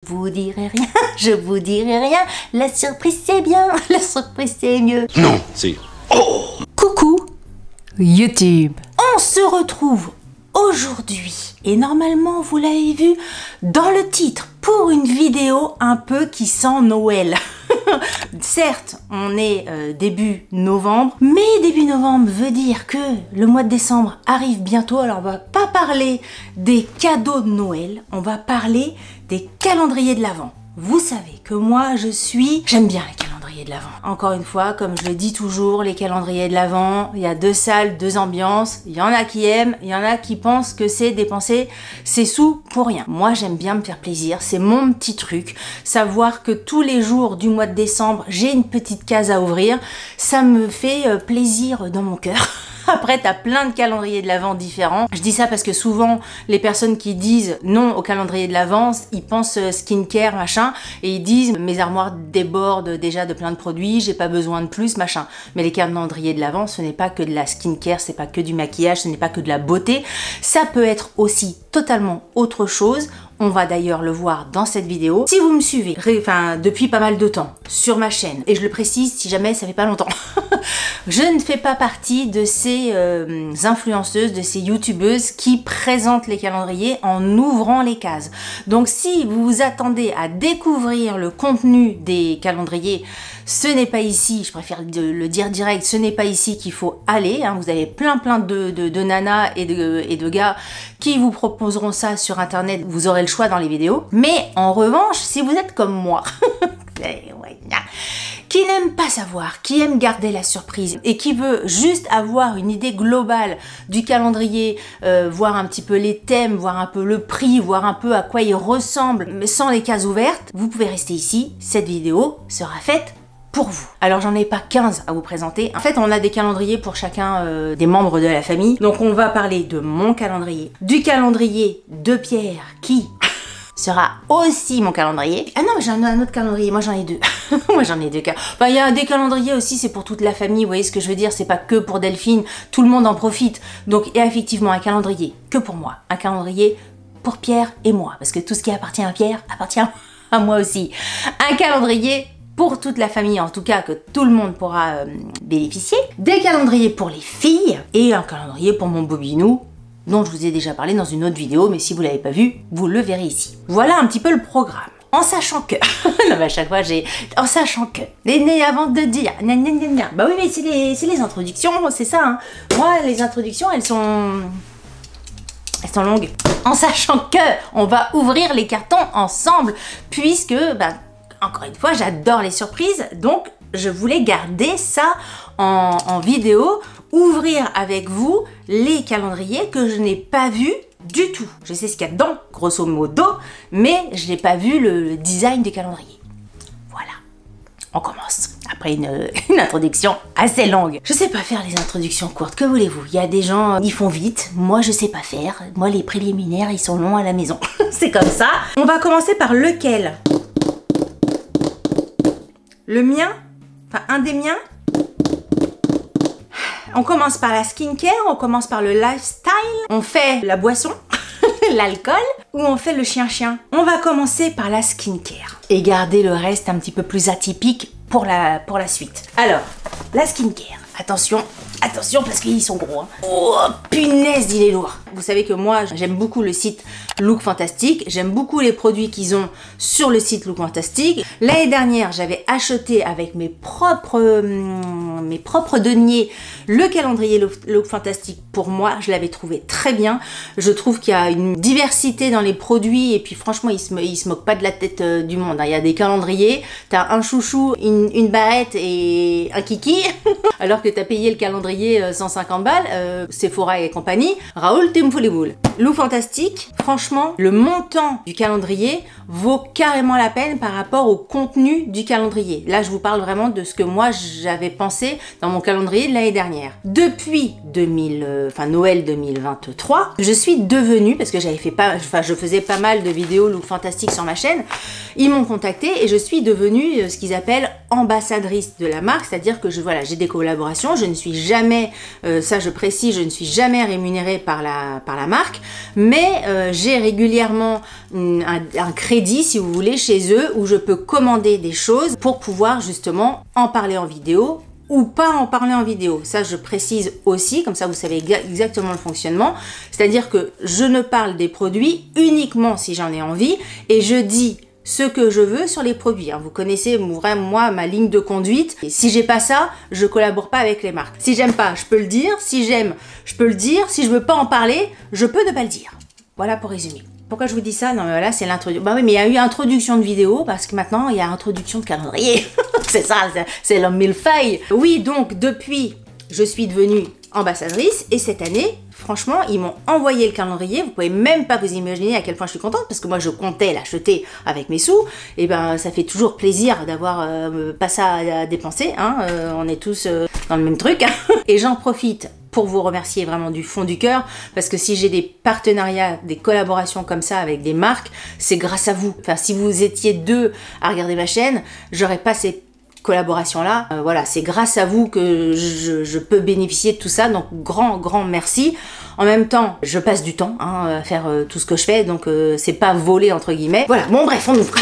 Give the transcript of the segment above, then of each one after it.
Vous dirai rien, je vous dirai rien, la surprise c'est bien, la surprise c'est mieux. Non, c'est... Oh! Coucou YouTube. On se retrouve aujourd'hui, et normalement vous l'avez vu dans le titre, pour une vidéo un peu qui sent Noël. Certes, on est début novembre, mais début novembre veut dire que le mois de décembre arrive bientôt, alors on va pas parler des cadeaux de Noël, on va parler des calendriers de l'Avent. Vous savez que moi j'aime bien les calendriers de l'Avent. Encore une fois, comme je le dis toujours, les calendriers de l'Avent, il y a deux salles, deux ambiances, il y en a qui aiment, il y en a qui pensent que c'est dépenser ses sous pour rien. Moi j'aime bien me faire plaisir, c'est mon petit truc, savoir que tous les jours du mois de décembre, j'ai une petite case à ouvrir, ça me fait plaisir dans mon cœur. Après, t'as plein de calendriers de l'Avent différents. Je dis ça parce que souvent, les personnes qui disent non au calendrier de l'Avent, ils pensent skincare, machin, et ils disent mes armoires débordent déjà de plein de produits, j'ai pas besoin de plus, machin. Mais les calendriers de l'Avent, ce n'est pas que de la skincare, c'est pas que du maquillage, ce n'est pas que de la beauté. Ça peut être aussi totalement autre chose. On va d'ailleurs le voir dans cette vidéo. Si vous me suivez, depuis pas mal de temps, sur ma chaîne, et je le précise si jamais ça fait pas longtemps, je ne fais pas partie de ces influenceuses, de ces youtubeuses qui présentent les calendriers en ouvrant les cases. Donc si vous vous attendez à découvrir le contenu des calendriers, ce n'est pas ici, je préfère le dire direct, ce n'est pas ici qu'il faut aller. Hein. Vous avez plein de nanas et de gars qui vous proposeront ça sur internet, vous aurez le choix dans les vidéos. Mais en revanche, si vous êtes comme moi, qui n'aime pas savoir, qui aime garder la surprise et qui veut juste avoir une idée globale du calendrier, voir un petit peu les thèmes, voir un peu le prix, voir un peu à quoi il ressemble, mais sans les cases ouvertes, vous pouvez rester ici, cette vidéo sera faite pour vous. Alors j'en ai pas 15 à vous présenter. En fait, on a des calendriers pour chacun des membres de la famille. Donc on va parler de mon calendrier, du calendrier de Pierre qui sera aussi mon calendrier. Ah non, j'ai un autre calendrier, moi j'en ai deux. Moi j'en ai deux. Enfin, il y a des calendriers aussi, c'est pour toute la famille, vous voyez ce que je veux dire, c'est pas que pour Delphine, tout le monde en profite. Donc il y a effectivement un calendrier que pour moi, un calendrier pour Pierre et moi, parce que tout ce qui appartient à Pierre appartient à moi aussi. Un calendrier pour toute la famille, en tout cas que tout le monde pourra bénéficier. Des calendriers pour les filles et un calendrier pour mon bobinou, dont je vous ai déjà parlé dans une autre vidéo, mais si vous l'avez pas vu, vous le verrez ici. Voilà un petit peu le programme. En sachant que, non, mais à chaque fois en sachant que, avant de dire, bah oui mais c'est les introductions, c'est ça, hein. Moi les introductions elles sont longues. En sachant que, on va ouvrir les cartons ensemble, puisque, encore une fois, j'adore les surprises, donc je voulais garder ça en vidéo, ouvrir avec vous les calendriers que je n'ai pas vus du tout. Je sais ce qu'il y a dedans, grosso modo, mais je n'ai pas vu le design du calendrier. Voilà, on commence. Après une introduction assez longue. Je sais pas faire les introductions courtes, que voulez-vous? Il y a des gens, ils font vite, moi je sais pas faire. Moi les préliminaires, ils sont longs à la maison. C'est comme ça. On va commencer par lequel? Le mien? Enfin, un des miens? On commence par la skincare, on commence par le lifestyle, on fait la boisson, l'alcool, ou on fait le chien-chien. On va commencer par la skincare et garder le reste un petit peu plus atypique pour la suite. Alors, la skincare, attention parce qu'ils sont gros. Hein. Oh punaise, il est lourd. Vous savez que moi, j'aime beaucoup le site Look Fantastic. J'aime beaucoup les produits qu'ils ont sur le site Look Fantastic. L'année dernière, j'avais acheté avec mes propres deniers le calendrier Look Fantastic pour moi. Je l'avais trouvé très bien. Je trouve qu'il y a une diversité dans les produits et puis franchement, ils se moquent pas de la tête du monde. Il y a des calendriers, t'as un chouchou, une barrette et un kiki, alors que t'as payé le calendrier 150 balles, Sephora et compagnie. Raoul, t'es me fout les boules. Look Fantastic, franchement, le montant du calendrier vaut carrément la peine par rapport au contenu du calendrier. Là, je vous parle vraiment de ce que moi j'avais pensé dans mon calendrier de l'année dernière. Depuis Noël 2023, je suis devenue, parce que je faisais pas mal de vidéos Look Fantastic sur ma chaîne, ils m'ont contactée et je suis devenue ce qu'ils appellent ambassadrice de la marque, c'est-à-dire que j'ai des collaborations, je ne suis jamais jamais, ça je précise, je ne suis jamais rémunérée par la marque, mais j'ai régulièrement un crédit, si vous voulez, chez eux, où je peux commander des choses pour pouvoir justement en parler en vidéo ou pas en parler en vidéo. Ça, je précise aussi, comme ça vous savez exactement le fonctionnement. C'est-à-dire que je ne parle des produits uniquement si j'en ai envie et je dis ce que je veux sur les produits. Vous connaissez vraiment moi ma ligne de conduite. Et si j'ai pas ça, je collabore pas avec les marques. Si j'aime pas, je peux le dire. Si j'aime, je peux le dire. Si je veux pas en parler, je peux ne pas le dire. Voilà pour résumer. Pourquoi je vous dis ça? Non mais voilà, c'est l'introduction. Bah oui, mais il y a eu introduction de vidéo parce que maintenant il y a introduction de calendrier. C'est ça, c'est le millefeuille. Oui, donc depuis, je suis devenue ambassadrice et cette année, franchement, ils m'ont envoyé le calendrier. Vous pouvez même pas vous imaginer à quel point je suis contente parce que moi je comptais l'acheter avec mes sous. Et ben ça fait toujours plaisir d'avoir pas ça à dépenser. Hein. On est tous dans le même truc. Hein. Et j'en profite pour vous remercier vraiment du fond du cœur, parce que si j'ai des partenariats, des collaborations comme ça avec des marques, c'est grâce à vous. Enfin, si vous étiez 2 à regarder ma chaîne, j'aurais pas ces collaborations-là. Voilà, c'est grâce à vous que je peux bénéficier de tout ça, donc grand merci. En même temps, je passe du temps à faire tout ce que je fais, donc c'est pas volé entre guillemets. Voilà, bon bref, on ouvre.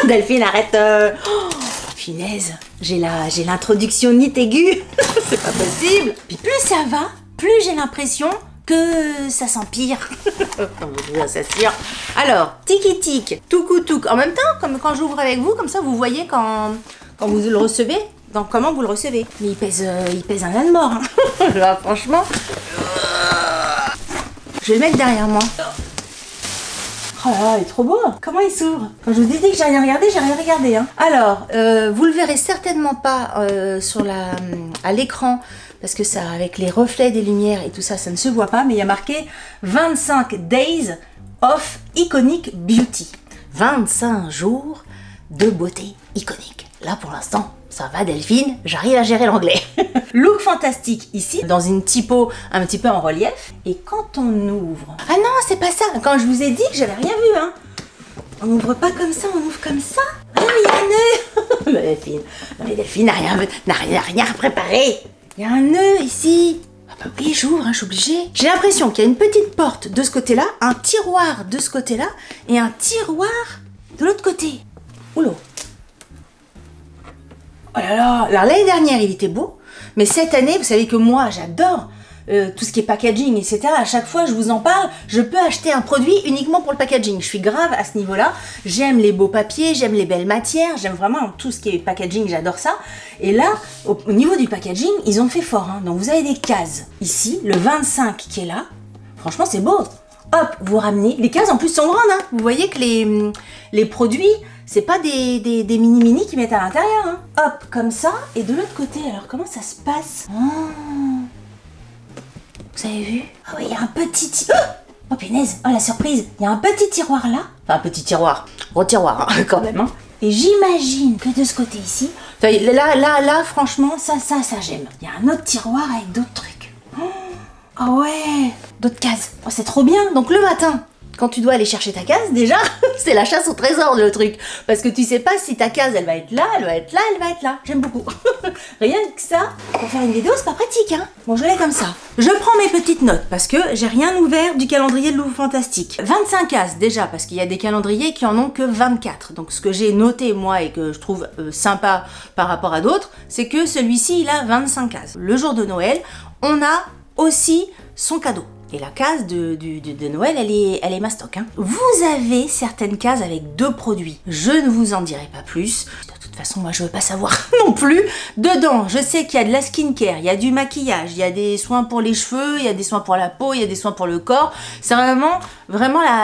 Delphine, arrête. Oh, finesse, j'ai l'introduction nite aiguë. C'est pas possible. Puis plus ça va, plus j'ai l'impression que ça s'empire. Je vous assure. Alors, tiki-tic, touc. En même temps, comme quand j'ouvre avec vous, comme ça vous voyez quand vous le recevez, donc comment vous le recevez. Mais il pèse un âne mort. Hein. Là, franchement. Je vais le mettre derrière moi. Oh là là, il est trop beau. Comment il s'ouvre? Quand je vous ai dit que j'ai rien regardé, j'ai rien regardé. Hein. Alors, vous le verrez certainement pas à l'écran, parce que ça, avec les reflets des lumières et tout ça, ça ne se voit pas, mais il y a marqué 25 Days of Iconic Beauty. 25 jours de beauté iconique. Là, pour l'instant, ça va Delphine, j'arrive à gérer l'anglais. Look fantastique ici, dans une typo un petit peu en relief. Et quand on ouvre... Ah non, c'est pas ça. Quand je vous ai dit que j'avais rien vu, hein. On n'ouvre pas comme ça, on ouvre comme ça. Ah oui, il y a un nœud. Mais Delphine n'a rien préparé. Il y a un nœud ici. Ah bah oui, j'ouvre, hein, je suis obligée. J'ai l'impression qu'il y a une petite porte de ce côté-là, un tiroir de ce côté-là, et un tiroir de l'autre côté. Oula. Oh là là, alors l'année dernière il était beau, mais cette année, vous savez que moi j'adore tout ce qui est packaging, etc. À chaque fois je vous en parle, je peux acheter un produit uniquement pour le packaging. Je suis grave à ce niveau-là, j'aime les beaux papiers, j'aime les belles matières, j'aime vraiment tout ce qui est packaging, j'adore ça. Et là, au niveau du packaging, ils ont fait fort. Hein. Donc vous avez des cases ici, le 25 qui est là, franchement c'est beau. Hop, vous ramenez, les cases en plus sont grandes, hein. Vous voyez que les produits, c'est pas des mini qui mettent à l'intérieur. Hein. Hop, comme ça. Et de l'autre côté, alors comment ça se passe? Vous avez vu? Ah oui, il y a un petit... Oh punaise, oh la surprise. Il y a un petit tiroir là. Enfin, un petit tiroir. Gros tiroir, hein, quand même. Hein. Et j'imagine que de ce côté ici... Là, franchement, ça j'aime. Il y a un autre tiroir avec d'autres trucs. Ah ouais, d'autres cases. Oh, c'est trop bien. Donc le matin... Quand tu dois aller chercher ta case, déjà, c'est la chasse au trésor, le truc. Parce que tu sais pas si ta case, elle va être là, elle va être là, elle va être là. J'aime beaucoup. Rien que ça, pour faire une vidéo, c'est pas pratique, hein. Bon, je l'ai comme ça. Je prends mes petites notes, parce que j'ai rien ouvert du calendrier de Look Fantastique. 25 cases, déjà, parce qu'il y a des calendriers qui en ont que 24. Donc, ce que j'ai noté, moi, et que je trouve sympa par rapport à d'autres, c'est que celui-ci, il a 25 cases. Le jour de Noël, on a aussi son cadeau. Et la case de Noël, elle est mastoc. Hein. Vous avez certaines cases avec 2 produits. Je ne vous en dirai pas plus. De toute façon, moi, je veux pas savoir non plus. Dedans, je sais qu'il y a de la skincare, il y a du maquillage, il y a des soins pour les cheveux, il y a des soins pour la peau, il y a des soins pour le corps. C'est vraiment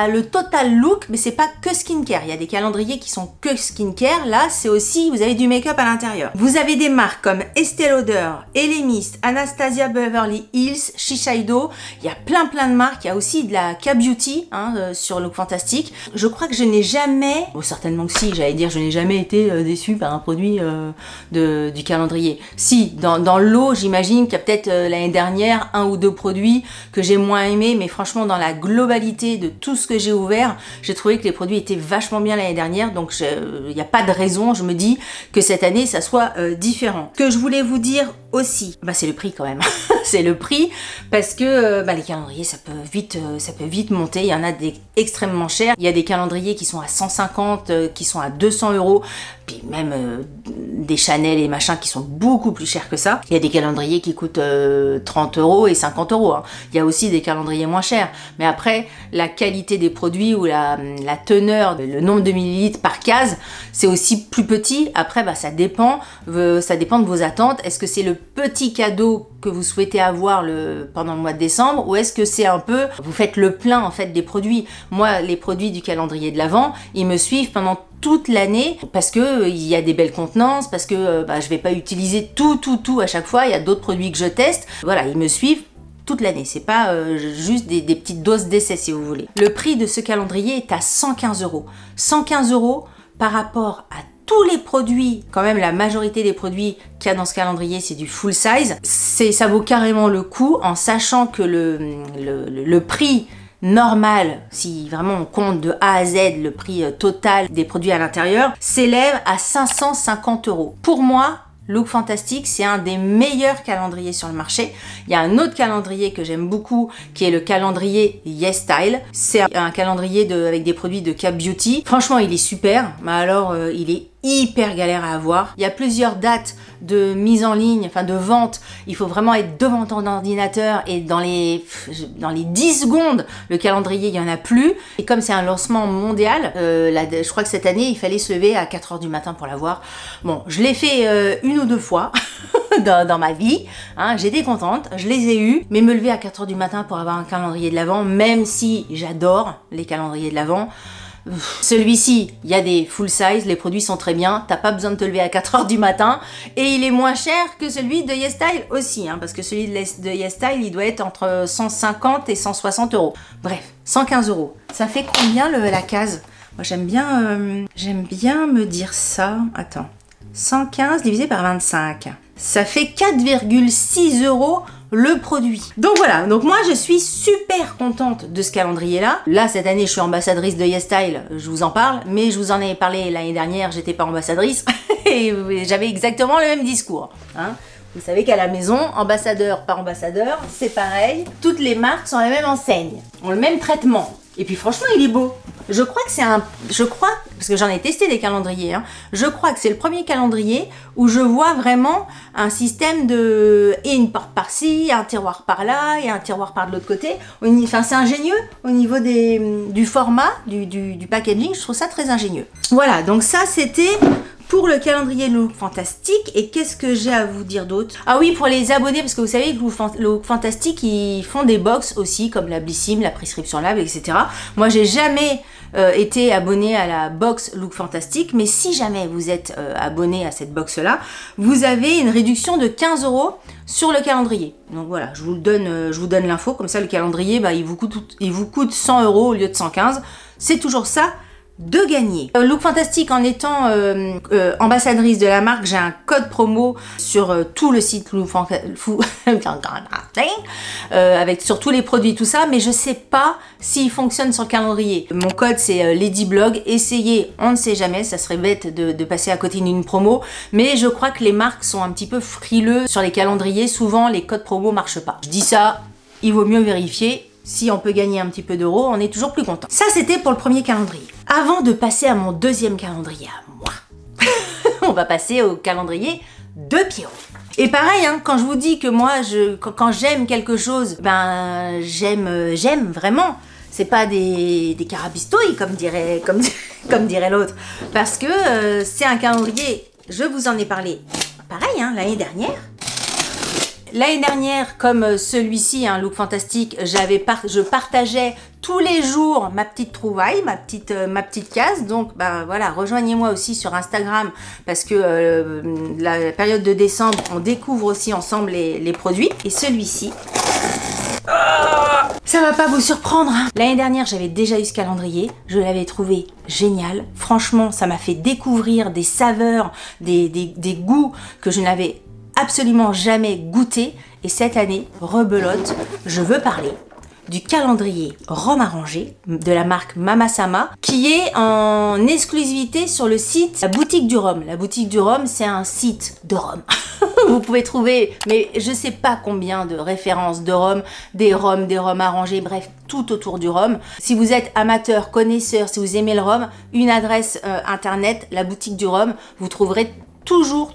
le total look, mais c'est pas que skincare. Il y a des calendriers qui sont que skincare. Là, c'est aussi, vous avez du make-up à l'intérieur. Vous avez des marques comme Estée Lauder, Elemis, Anastasia Beverly Hills, Shiseido. Il y a plein de marques. Il y a aussi de la K-Beauty sur Look Fantastique. Je crois que je n'ai jamais, bon, certainement que si, j'allais dire, je n'ai jamais été déçue par un produit du calendrier. Si, dans le lot, j'imagine qu'il y a peut-être l'année dernière 1 ou 2 produits que j'ai moins aimés, mais franchement, dans la globalité de tout ce que j'ai ouvert, j'ai trouvé que les produits étaient vachement bien l'année dernière, donc il n'y a pas de raison, je me dis, que cette année, ça soit différent. Ce que je voulais vous dire aussi, bah c'est le prix quand même. C'est le prix parce que les calendriers ça peut vite monter. Il y en a des extrêmement chers. Il y a des calendriers qui sont à 150, qui sont à 200 euros. Puis même des Chanel et machin qui sont beaucoup plus chers que ça. Il y a des calendriers qui coûtent 30 euros et 50 euros. Hein. Il y a aussi des calendriers moins chers. Mais après, la qualité des produits ou la teneur, le nombre de millilitres par case, c'est aussi plus petit. Après, ça dépend de vos attentes. Est-ce que c'est le petit cadeau que vous souhaitez avoir pendant le mois de décembre, ou est-ce que c'est un peu, vous faites le plein en fait des produits. Moi, les produits du calendrier de l'Avent, ils me suivent pendant toute l'année parce que il y a des belles contenances, parce que je vais pas utiliser tout à chaque fois. Il y a d'autres produits que je teste. Voilà, ils me suivent toute l'année. C'est pas juste des petites doses d'essai si vous voulez. Le prix de ce calendrier est à 115 euros. 115 euros par rapport à tous les produits, quand même la majorité des produits qu'il y a dans ce calendrier, c'est du full size. Ça vaut carrément le coup, en sachant que le prix normal, si vraiment on compte de A à Z le prix total des produits à l'intérieur, s'élève à 550 euros. Pour moi, Look Fantastic, c'est un des meilleurs calendriers sur le marché. Il y a un autre calendrier que j'aime beaucoup, qui est le calendrier YesStyle. C'est un calendrier avec des produits de Cap Beauty. Franchement, il est super, mais alors il est hyper galère à avoir. Il y a plusieurs dates de mise en ligne, enfin de vente. Il faut vraiment être devant ton ordinateur et dans les 10 secondes, le calendrier, il n'y en a plus. Et comme c'est un lancement mondial, je crois que cette année, il fallait se lever à 4 h du matin pour l'avoir. Bon, je l'ai fait une ou deux fois dans ma vie. Hein, j'étais contente, je les ai eus. Mais me lever à 4 h du matin pour avoir un calendrier de l'Avent, même si j'adore les calendriers de l'Avent, celui-ci, il y a des full size, les produits sont très bien, t'as pas besoin de te lever à 4 h du matin et il est moins cher que celui de YesStyle aussi, hein, parce que celui de YesStyle, il doit être entre 150 et 160 euros. Bref, 115 euros. Ça fait combien la case? Moi j'aime bien me dire ça. Attends, 115 divisé par 25. Ça fait 4,6 euros le produit. Donc voilà, donc moi je suis super contente de ce calendrier là. Là cette année je suis ambassadrice de YesStyle, je vous en parle, mais je vous en avais parlé l'année dernière, j'étais pas ambassadrice et j'avais exactement le même discours. Hein. Vous savez qu'à la maison, ambassadeur par ambassadeur, c'est pareil. Toutes les marques sont la même enseigne, ont le même traitement. Et puis franchement il est beau. Je crois parce que j'en ai testé des calendriers, hein, je crois que c'est le premier calendrier où je vois vraiment un système et une porte par-ci, un tiroir par-là et un tiroir par de l'autre côté. Enfin, c'est ingénieux au niveau du format, du packaging, je trouve ça très ingénieux. Voilà, donc ça c'était pour le calendrier Look Fantastic. Et qu'est-ce que j'ai à vous dire d'autre? Ah oui, pour les abonnés, parce que vous savez que Look Fantastic, ils font des box aussi, comme la Blissim, la Prescription Lab, etc. Moi, j'ai jamais été abonné à la box Look Fantastic, mais si jamais vous êtes abonné à cette box-là, vous avez une réduction de 15 euros sur le calendrier. Donc voilà, je vous donne l'info, comme ça le calendrier, il vous coûte 100 euros au lieu de 115. C'est toujours ça de gagner. Look Fantastic, en étant ambassadrice de la marque, j'ai un code promo sur tout le site Look Fantastic, sur tous les produits, tout ça, mais je sais pas s'il fonctionne sur le calendrier. Mon code c'est LadyBlog, essayez, on ne sait jamais, ça serait bête de passer à côté d'une promo, mais je crois que les marques sont un petit peu frileux sur les calendriers, souvent les codes promo marchent pas. Je dis ça, il vaut mieux vérifier. Si on peut gagner un petit peu d'euros, on est toujours plus content. Ça, c'était pour le premier calendrier. Avant de passer à mon deuxième calendrier à moi, on va passer au calendrier de Pierrot. Et pareil, hein, quand je vous dis que moi, quand j'aime quelque chose, j'aime vraiment. C'est pas des carabistouilles, comme dirait l'autre. Parce que c'est un calendrier, je vous en ai parlé, pareil, hein, l'année dernière. L'année dernière, comme celui-ci, un Look Fantastic, je partageais tous les jours ma petite trouvaille, ma petite case. Donc, voilà, rejoignez-moi aussi sur Instagram parce que la période de décembre, on découvre aussi ensemble les produits. Et celui-ci, ça va pas vous surprendre, hein. L'année dernière, j'avais déjà eu ce calendrier. Je l'avais trouvé génial. Franchement, ça m'a fait découvrir des saveurs, des goûts que je n'avais absolument jamais goûté. Et cette année, rebelote, je veux parler du calendrier rhum arrangé de la marque Mama Sama, qui est en exclusivité sur le site La Boutique du Rhum. La Boutique du Rhum, c'est un site de rhum. Vous pouvez trouver, mais je sais pas combien de références de rhum, des rhums arrangés, bref, tout autour du rhum. Si vous êtes amateur, connaisseur, si vous aimez le rhum, une adresse internet, la boutique du rhum, vous trouverez toujours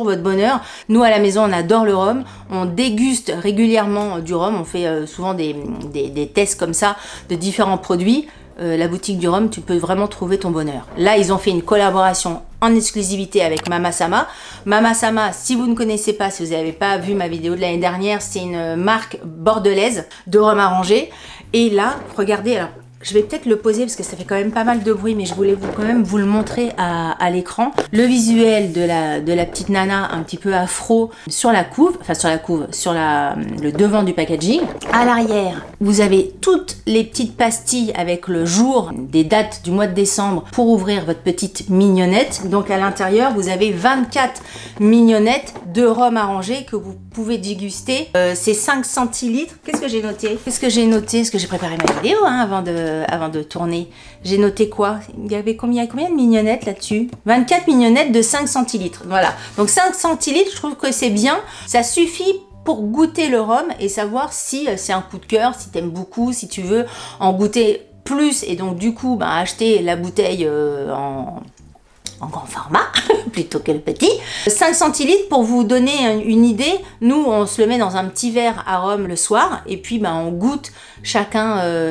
votre bonheur. Nous à la maison on adore le rhum, on déguste régulièrement du rhum, on fait souvent des tests comme ça de différents produits. La boutique du rhum, tu peux vraiment trouver ton bonheur. Là ils ont fait une collaboration en exclusivité avec Mama Sama. Mama Sama, si vous ne connaissez pas, si vous n'avez pas vu ma vidéo de l'année dernière, c'est une marque bordelaise de rhum arrangé. Et là, regardez, alors je vais peut-être le poser parce que ça fait quand même pas mal de bruit, mais je voulais quand même vous le montrer à l'écran. Le visuel de la petite nana un petit peu afro sur la couve, enfin sur la couve, sur le devant du packaging. À l'arrière, vous avez toutes les petites pastilles avec le jour des dates du mois de décembre pour ouvrir votre petite mignonnette. Donc à l'intérieur, vous avez 24 mignonnettes de rhum arrangé que vous pouvez déguster. C'est 5 centilitres. Qu'est-ce que j'ai noté? Qu'est-ce que j'ai noté? Parce que j'ai préparé ma vidéo hein, avant de tourner. J'ai noté quoi? Il y avait combien de mignonnettes là-dessus? 24 mignonnettes de 5 centilitres. Voilà. Donc 5 centilitres, je trouve que c'est bien. Ça suffit pour goûter le rhum et savoir si c'est un coup de cœur, si t'aimes beaucoup, si tu veux en goûter plus et donc du coup acheter la bouteille en grand format plutôt que le petit. 5 centilitres pour vous donner une idée, nous on se le met dans un petit verre à rhum le soir et puis on goûte chacun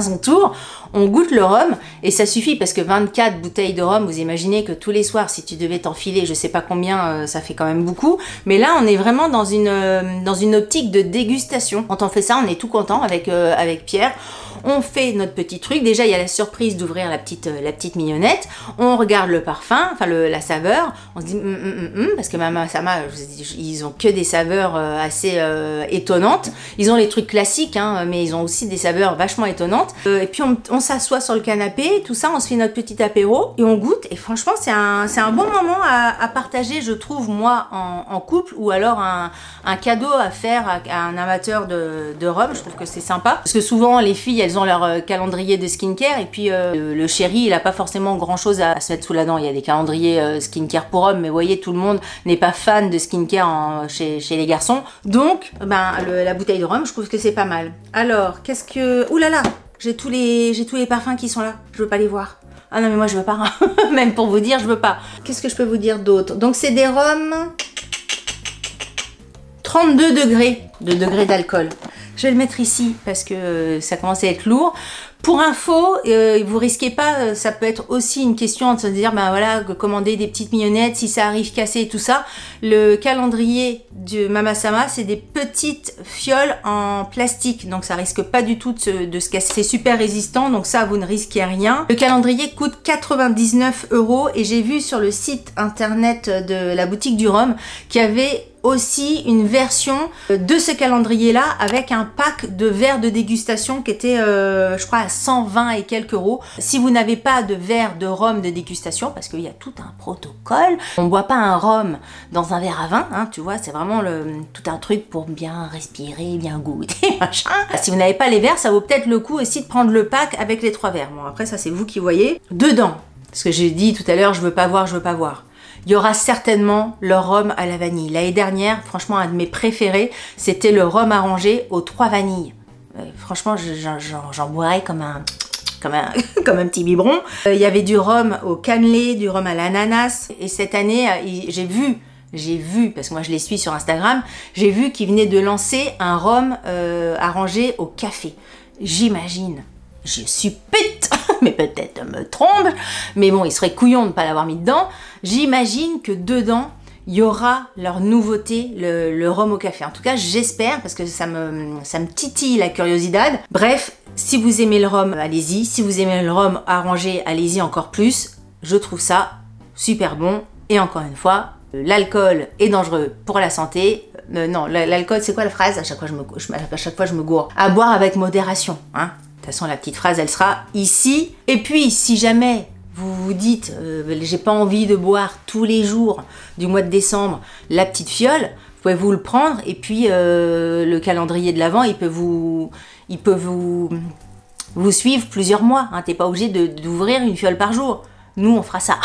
son tour, on goûte le rhum et ça suffit parce que 24 bouteilles de rhum, vous imaginez que tous les soirs si tu devais t'enfiler je sais pas combien, ça fait quand même beaucoup, mais là on est vraiment dans une optique de dégustation. Quand on fait ça on est tout content avec Pierre. On fait notre petit truc, déjà il y a la surprise d'ouvrir la petite mignonnette, on regarde le parfum, enfin la saveur, on se dit parce que Mama Sama, ils ont que des saveurs assez étonnantes, ils ont les trucs classiques hein, mais ils ont aussi des saveurs vachement étonnantes, et puis on s'assoit sur le canapé, tout ça, on se fait notre petit apéro et on goûte et franchement c'est un bon moment à partager je trouve moi en couple ou alors un cadeau à faire à un amateur de rhum, je trouve que c'est sympa parce que souvent les filles elles ont leur calendrier de skincare et puis le chéri il a pas forcément grand chose à se mettre sous la dent. Il y a des calendriers skincare pour hommes mais vous voyez tout le monde n'est pas fan de skincare chez les garçons, donc la bouteille de rhum je trouve que c'est pas mal. Alors qu'est-ce que... Ouh là là, j'ai tous les parfums qui sont là, je veux pas les voir. Ah non mais moi je veux pas, même pour vous dire je veux pas. Qu'est-ce que je peux vous dire d'autre? Donc c'est des rhums 32 degrés d'alcool. Je vais le mettre ici parce que ça commence à être lourd. Pour info, vous risquez pas, ça peut être aussi une question de se dire, voilà, commander des petites mignonnettes, si ça arrive cassé et tout ça. Le calendrier de Mama Sama, c'est des petites fioles en plastique, donc ça risque pas du tout de se casser. C'est super résistant, donc ça, vous ne risquez rien. Le calendrier coûte 99 € et j'ai vu sur le site internet de la boutique du rhum qu'il y avait aussi une version de ce calendrier là avec un pack de verres de dégustation qui était je crois à 120 et quelques euros. Si vous n'avez pas de verre de rhum de dégustation, parce qu'il y a tout un protocole, on ne boit pas un rhum dans un verre à vin, hein, tu vois, c'est vraiment tout un truc pour bien respirer, bien goûter, machin. Si vous n'avez pas les verres, ça vaut peut-être le coup aussi de prendre le pack avec les 3 verres. Bon après ça c'est vous qui voyez. Dedans, parce que j'ai dit tout à l'heure je veux pas voir. Il y aura certainement le rhum à la vanille. L'année dernière, franchement, un de mes préférés, c'était le rhum arrangé aux 3 vanilles. Franchement, j'en boirais comme un petit biberon. Il y avait du rhum au cannelé, du rhum à l'ananas. Et cette année, j'ai vu, parce que moi je les suis sur Instagram, j'ai vu qu'ils venaient de lancer un rhum arrangé au café. J'imagine, je suppute, mais peut-être me trompe, mais bon, il serait couillon de ne pas l'avoir mis dedans. J'imagine que dedans, il y aura leur nouveauté, le rhum au café. En tout cas, j'espère, parce que ça me titille la curiosité. Bref, si vous aimez le rhum, allez-y. Si vous aimez le rhum arrangé, allez-y encore plus. Je trouve ça super bon. Et encore une fois, l'alcool est dangereux pour la santé. Non, l'alcool, c'est quoi la phrase? À chaque fois, je me gourre. À boire avec modération, hein. De toute façon, la petite phrase, elle sera ici. Et puis, si jamais vous vous dites, j'ai pas envie de boire tous les jours du mois de décembre la petite fiole, vous pouvez vous le prendre et puis le calendrier de l'Avent, il peut vous suivre plusieurs mois. Hein. T'es pas obligé d'ouvrir une fiole par jour. Nous, on fera ça.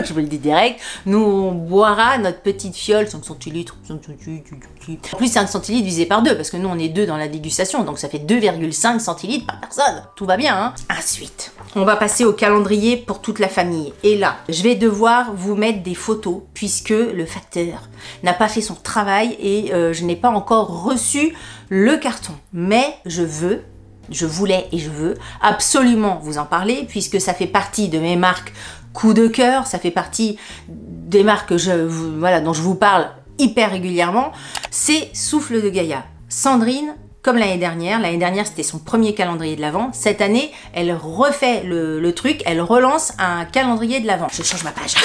Je vous le dis direct. Nous, on boira notre petite fiole, 5 centilitres. En plus, 5 centilitres divisé par 2, parce que nous, on est 2 dans la dégustation, donc ça fait 2,5 centilitres par personne. Tout va bien, hein. Ensuite, on va passer au calendrier pour toute la famille. Et là, je vais devoir vous mettre des photos, puisque le facteur n'a pas fait son travail et je n'ai pas encore reçu le carton. Mais je voulais et je veux absolument vous en parler, puisque ça fait partie de mes marques coup de cœur, ça fait partie des marques que dont je vous parle hyper régulièrement. C'est Souffle de Gaïa. Sandrine, comme l'année dernière c'était son premier calendrier de l'Avent. Cette année, elle refait le truc, elle relance un calendrier de l'Avent. Je change ma page.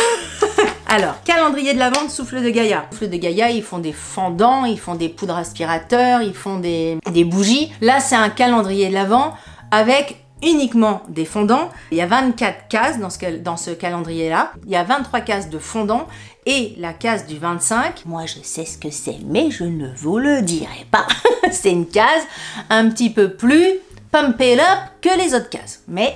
Alors, calendrier de l'Avent de Souffle de Gaïa. Souffle de Gaïa, ils font des fendants, ils font des poudres aspirateurs, ils font des bougies. Là, c'est un calendrier de l'Avent avec uniquement des fondants. Il y a 24 cases dans ce calendrier-là. Il y a 23 cases de fondants et la case du 25. Moi, je sais ce que c'est, mais je ne vous le dirai pas. C'est une case un petit peu plus pumped up que les autres cases. Mais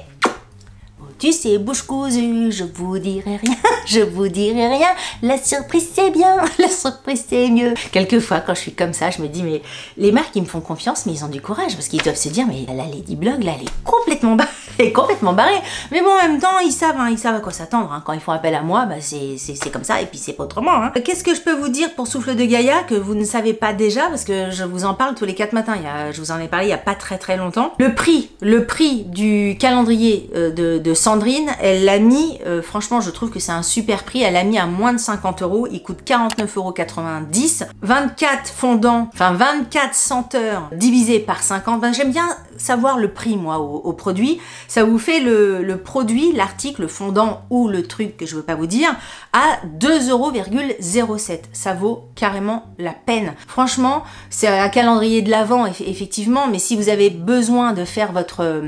tu sais, bouche cousue, je vous dirai rien, je vous dirai rien. La surprise c'est bien, la surprise c'est mieux. Quelquefois, quand je suis comme ça, je me dis, mais les marques, ils me font confiance, mais ils ont du courage, parce qu'ils doivent se dire, mais la Lady Blog, là, elle est complètement barrée. Mais bon, en même temps, ils savent à quoi s'attendre. Hein. Quand ils font appel à moi, bah, c'est comme ça, et puis c'est pas autrement. Hein. Qu'est-ce que je peux vous dire pour Souffle de Gaïa que vous ne savez pas déjà, parce que je vous en parle tous les 4 matins. Je vous en ai parlé il y a pas très longtemps. Le prix du calendrier de Sandrine, elle l'a mis, franchement, je trouve que c'est un super prix. Elle l'a mis à moins de 50 €. Il coûte 49,90 €. 24 fondants, enfin 24 senteurs divisé par 50. Ben, j'aime bien savoir le prix, moi, au produit. Ça vous fait le produit, l'article, le fondant ou le truc que je veux pas vous dire, à 2,07 €. Ça vaut carrément la peine. Franchement, c'est un calendrier de l'Avent, effectivement, mais si vous avez besoin de faire votre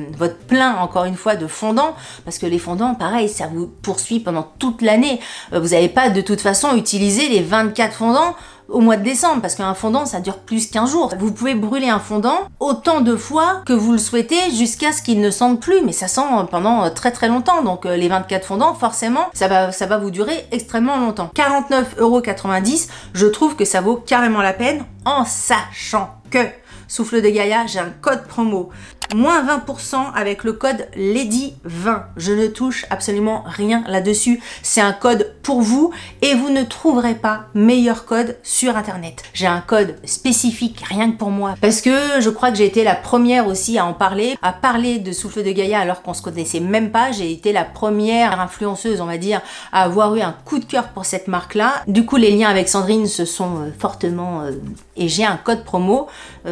plein, encore une fois, de fondant, parce que les fondants, pareil, ça vous poursuit pendant toute l'année. Vous n'allez pas de toute façon utiliser les 24 fondants au mois de décembre, parce qu'un fondant, ça dure plus qu'15 jours. Vous pouvez brûler un fondant autant de fois que vous le souhaitez jusqu'à ce qu'il ne sente plus, mais ça sent pendant très longtemps. Donc les 24 fondants, forcément, ça va vous durer extrêmement longtemps. 49,90 €, je trouve que ça vaut carrément la peine, en sachant que Souffle de Gaïa, j'ai un code promo. Moins 20% avec le code LADY20. Je ne touche absolument rien là-dessus. C'est un code pour vous et vous ne trouverez pas meilleur code sur internet. J'ai un code spécifique rien que pour moi parce que je crois que j'ai été la première aussi à en parler, à parler de Souffle de Gaïa alors qu'on se connaissait même pas. J'ai été la première influenceuse, on va dire, à avoir eu un coup de cœur pour cette marque-là. Du coup, les liens avec Sandrine se sont fortement... et j'ai un code promo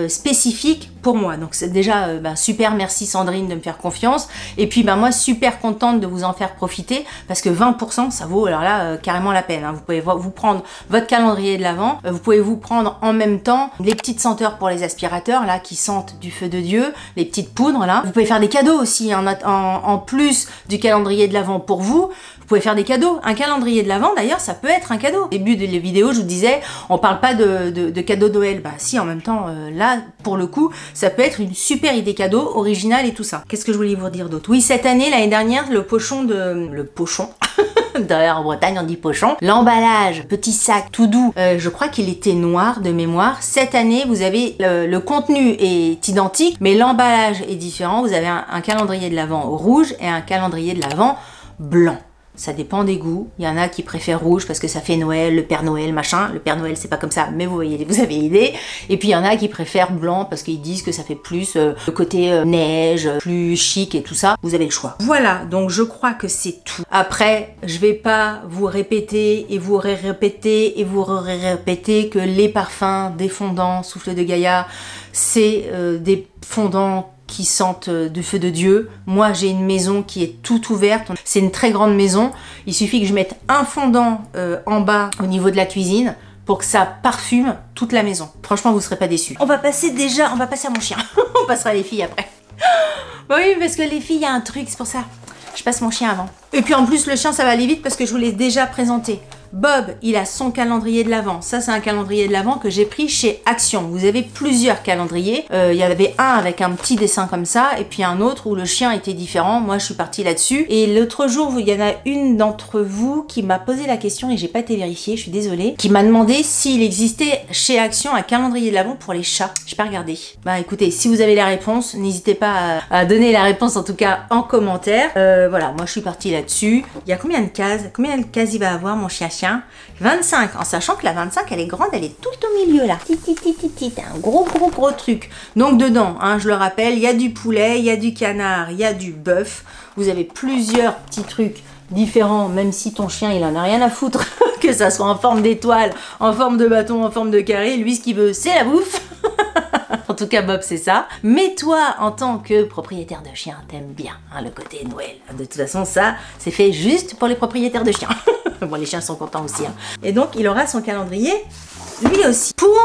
spécifique pour moi. Donc c'est déjà super, merci Sandrine de me faire confiance. Et puis moi super contente de vous en faire profiter parce que 20% ça vaut alors là carrément la peine. Hein. Vous pouvez vous prendre votre calendrier de l'Avent, vous pouvez vous prendre en même temps les petites senteurs pour les aspirateurs là qui sentent du feu de Dieu, les petites poudres là. Vous pouvez faire des cadeaux aussi en plus du calendrier de l'Avent pour vous. Vous pouvez faire des cadeaux. Un calendrier de l'Avent, d'ailleurs, ça peut être un cadeau. Au début de la vidéo, je vous disais, on parle pas de cadeau de Noël. Bah si, en même temps, là, pour le coup, ça peut être une super idée cadeau, originale et tout ça. Qu'est-ce que je voulais vous dire d'autre? Oui, cette année, l'année dernière, le pochon... D'ailleurs, en Bretagne, on dit pochon. L'emballage, petit sac, tout doux. Je crois qu'il était noir de mémoire. Cette année, vous avez... le contenu est identique, mais l'emballage est différent. Vous avez un calendrier de l'Avent rouge et un calendrier de l'Avent blanc. Ça dépend des goûts. Il y en a qui préfèrent rouge parce que ça fait Noël, le Père Noël, machin. Le Père Noël, c'est pas comme ça, mais vous voyez, vous avez l'idée. Et puis il y en a qui préfèrent blanc parce qu'ils disent que ça fait plus le côté neige, plus chic et tout ça. Vous avez le choix. Voilà, donc je crois que c'est tout. Après, je vais pas vous répéter et vous répéter et vous répéter que les parfums des fondants Souffle de Gaïa, c'est des fondants qui sentent du feu de Dieu. Moi, j'ai une maison qui est toute ouverte. C'est une très grande maison. Il suffit que je mette un fondant en bas au niveau de la cuisine pour que ça parfume toute la maison. Franchement, vous ne serez pas déçus. On va passer à mon chien. On passera à les filles après. Oui, parce que les filles, il y a un truc, c'est pour ça. Je passe mon chien avant. Et puis en plus, le chien, ça va aller vite parce que je vous l'ai déjà présenté. Bob, il a son calendrier de l'Avent. Ça, c'est un calendrier de l'Avent que j'ai pris chez Action. Vous avez plusieurs calendriers. Il y avait un avec un petit dessin comme ça, et puis un autre où le chien était différent. Moi, je suis partie là-dessus. Et l'autre jour, il y en a une d'entre vous qui m'a posé la question, et j'ai pas été vérifiée, je suis désolée, qui m'a demandé s'il existait chez Action un calendrier de l'Avent pour les chats. J'ai pas regardé. Bah écoutez, si vous avez la réponse, n'hésitez pas à donner la réponse en tout cas en commentaire. Voilà, moi je suis partie là-dessus. Il y a combien de cases? Combien de cases il va avoir mon chien? 25, en sachant que la 25 elle est grande, elle est tout au milieu là. Un gros truc. Donc dedans, hein, je le rappelle, il y a du poulet, il y a du canard, il y a du bœuf. Vous avez plusieurs petits trucs différents, même si ton chien il en a rien à foutre, que ça soit en forme d'étoile, en forme de bâton, en forme de carré, lui ce qu'il veut c'est la bouffe. En tout cas Bob c'est ça. Mais toi en tant que propriétaire de chien, t'aimes bien hein, le côté Noël. De toute façon ça c'est fait juste pour les propriétaires de chiens. Bon les chiens sont contents aussi. Hein. Et donc il aura son calendrier lui aussi. Pour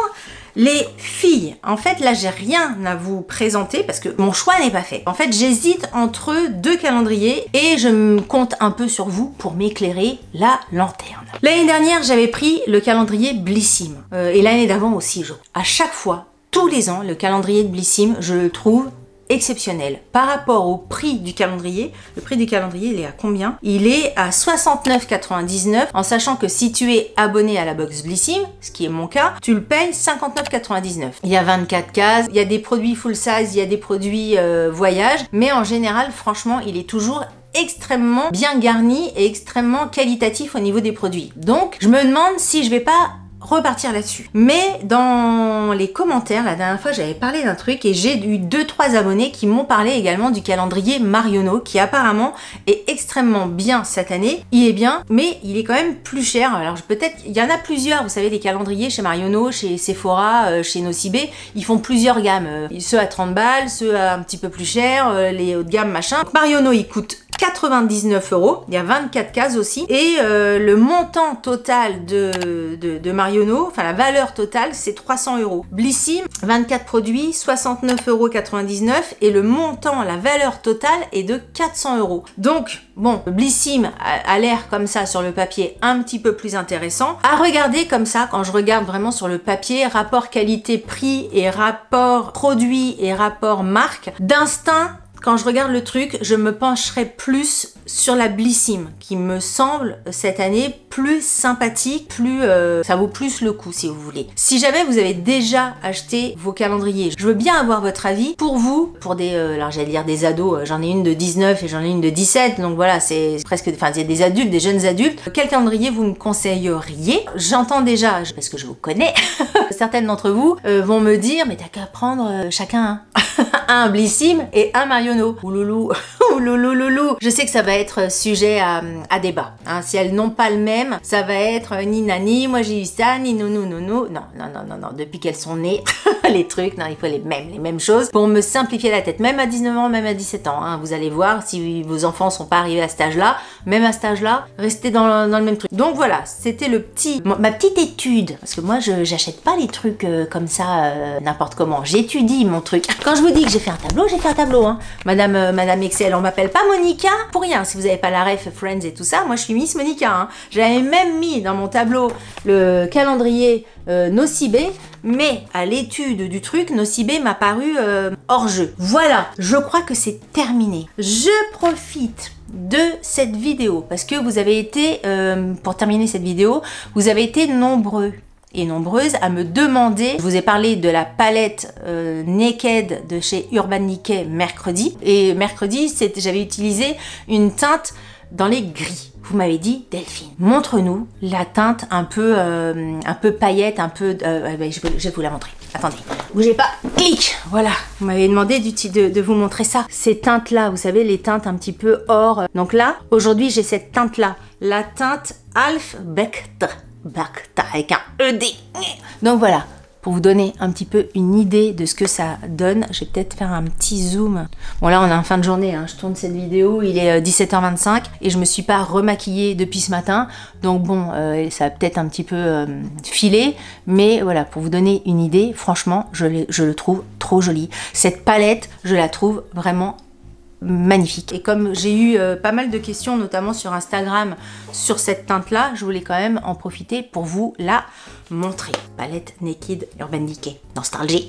les filles, en fait là j'ai rien à vous présenter parce que mon choix n'est pas fait. En fait j'hésite entre deux calendriers et je me compte un peu sur vous pour m'éclairer la lanterne. L'année dernière j'avais pris le calendrier Blissim et l'année d'avant aussi. À chaque fois, tous les ans, le calendrier de Blissim, je le trouve exceptionnel. Par rapport au prix du calendrier, le prix du calendrier il est à combien? Il est à 69,99 en sachant que si tu es abonné à la box Blissim, ce qui est mon cas, tu le payes 59,99. Il y a 24 cases, il y a des produits full size, il y a des produits voyage, mais en général franchement il est toujours extrêmement bien garni et extrêmement qualitatif au niveau des produits. Donc je me demande si je vais pas repartir là-dessus. Mais dans les commentaires, la dernière fois j'avais parlé d'un truc et j'ai eu 2-3 abonnés qui m'ont parlé également du calendrier Marionneau qui apparemment est extrêmement bien cette année. Il est bien, mais il est quand même plus cher. Alors peut-être, il y en a plusieurs, vous savez, des calendriers chez Marionneau, chez Sephora, chez Nocibé, ils font plusieurs gammes. Ceux à 30 balles, ceux à un petit peu plus cher, les haut de gamme machin. Marionneau il coûte 99 €, il y a 24 cases aussi, et le montant total de Marionneau, enfin la valeur totale, c'est 300 €. Blissim, 24 produits, 69,99 € et le montant, la valeur totale est de 400 €. Donc, bon, Blissim a l'air comme ça sur le papier un petit peu plus intéressant. À regarder comme ça, quand je regarde vraiment sur le papier, rapport qualité-prix et rapport produit et rapport marque, d'instinct, quand je regarde le truc, je me pencherai plus sur la Blissim, qui me semble cette année plus sympathique, plus ça vaut plus le coup si vous voulez. Si jamais vous avez déjà acheté vos calendriers, je veux bien avoir votre avis. Pour vous, pour des, alors j'allais dire des ados, j'en ai une de 19 et j'en ai une de 17, donc voilà, c'est presque, enfin il y a des adultes, des jeunes adultes. Quel calendrier vous me conseilleriez? J'entends déjà, parce que je vous connais, certaines d'entre vous vont me dire, mais t'as qu'à prendre chacun un Blissim et un Marionneau. Ouloulou, ouloulouloulou. Je sais que ça va être sujet à débat. Hein. Si elles n'ont pas le même, ça va être ni nani, moi j'ai eu ça, ni nounou, nounou. Non, non, non, non, non. Depuis qu'elles sont nées, les trucs, non, il faut les mêmes choses pour me simplifier la tête. Même à 19 ans, même à 17 ans. Hein. Vous allez voir, si vos enfants sont pas arrivés à cet âge-là, même à cet âge-là, restez dans le même truc. Donc voilà, c'était ma petite étude. Parce que moi, j'achète pas les trucs comme ça, n'importe comment. J'étudie mon truc. Quand je vous dis que j'ai fait un tableau, j'ai fait un tableau. Hein. Madame Excel, on m'appelle pas Monica pour rien. Si vous n'avez pas la ref Friends et tout ça, moi je suis Miss Monica. Hein. J'avais même mis dans mon tableau le calendrier Nocibé, mais à l'étude du truc, Nocibé m'a paru hors jeu. Voilà, je crois que c'est terminé. Je profite de cette vidéo parce que vous avez été, pour terminer cette vidéo, vous avez été nombreux et nombreuses à me demander, je vous ai parlé de la palette Naked de chez Urban Decay mercredi, et mercredi j'avais utilisé une teinte dans les gris. Vous m'avez dit, Delphine, montre-nous la teinte un peu paillette, un peu, je vais vous la montrer. Attendez, bougez pas, clic, voilà. Vous m'avez demandé de vous montrer ça. Ces teintes-là, vous savez, les teintes un petit peu or. Donc là, aujourd'hui, j'ai cette teinte-là, la teinte Alf Bectre. Avec un ED. Donc voilà, pour vous donner un petit peu une idée de ce que ça donne, je vais peut-être faire un petit zoom. Bon là on est en fin de journée, hein. Je tourne cette vidéo, il est 17h25 et je me suis pas remaquillée depuis ce matin. Donc bon, ça a peut-être un petit peu filé, mais voilà, pour vous donner une idée, franchement, je le trouve trop joli. Cette palette, je la trouve vraiment magnifique. Et comme j'ai eu pas mal de questions, notamment sur Instagram, sur cette teinte-là, je voulais quand même en profiter pour vous la montrer. Palette Naked Urban Decay. Nostalgie.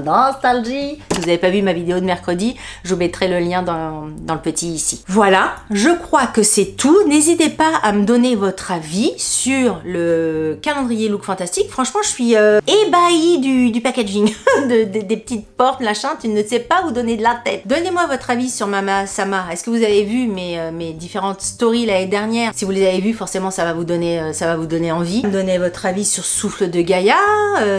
Nostalgie. Si vous n'avez pas vu ma vidéo de mercredi, je vous mettrai le lien dans le petit ici. Voilà, je crois que c'est tout. N'hésitez pas à me donner votre avis sur le calendrier Look Fantastique. Franchement, je suis ébahie du packaging, des petites portes, machin. Tu ne sais pas où donner de la tête. Donnez-moi votre avis sur Mama Sama. Est-ce que vous avez vu mes différentes stories l'année dernière? Si vous les avez vues, forcément, ça va vous donner envie. Donnez votre avis sur Souffle de Gaïa.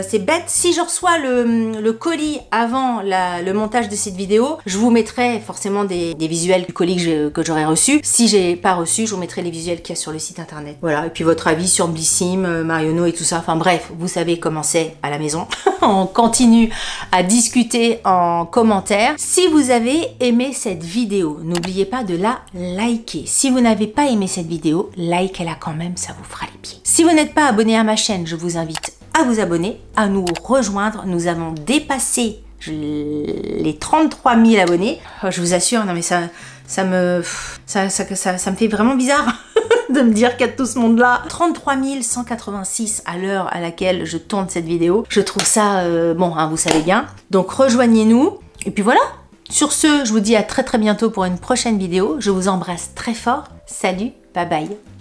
C'est bête. Si je reçois le colis avant le montage de cette vidéo, je vous mettrai forcément des visuels du colis que j'aurai reçu. Si j'ai pas reçu, je vous mettrai les visuels qu'il y a sur le site internet. Voilà, et puis votre avis sur Blissim, Marionneau et tout ça. Enfin bref, vous savez comment c'est à la maison. On continue à discuter en commentaire. Si vous avez aimé cette vidéo, n'oubliez pas de la liker. Si vous n'avez pas aimé cette vidéo, likez-la quand même, ça vous fera les pieds. Si vous n'êtes pas abonné à ma chaîne, je vous invite à vous abonner, à nous rejoindre. Nous avons dépassé les 33 000 abonnés. Oh, je vous assure, non mais ça me fait vraiment bizarre de me dire qu'il y a tout ce monde-là. 33 186 à l'heure à laquelle je tourne cette vidéo. Je trouve ça, bon, hein, vous savez bien. Donc rejoignez-nous. Et puis voilà. Sur ce, je vous dis à très bientôt pour une prochaine vidéo. Je vous embrasse très fort. Salut, bye bye.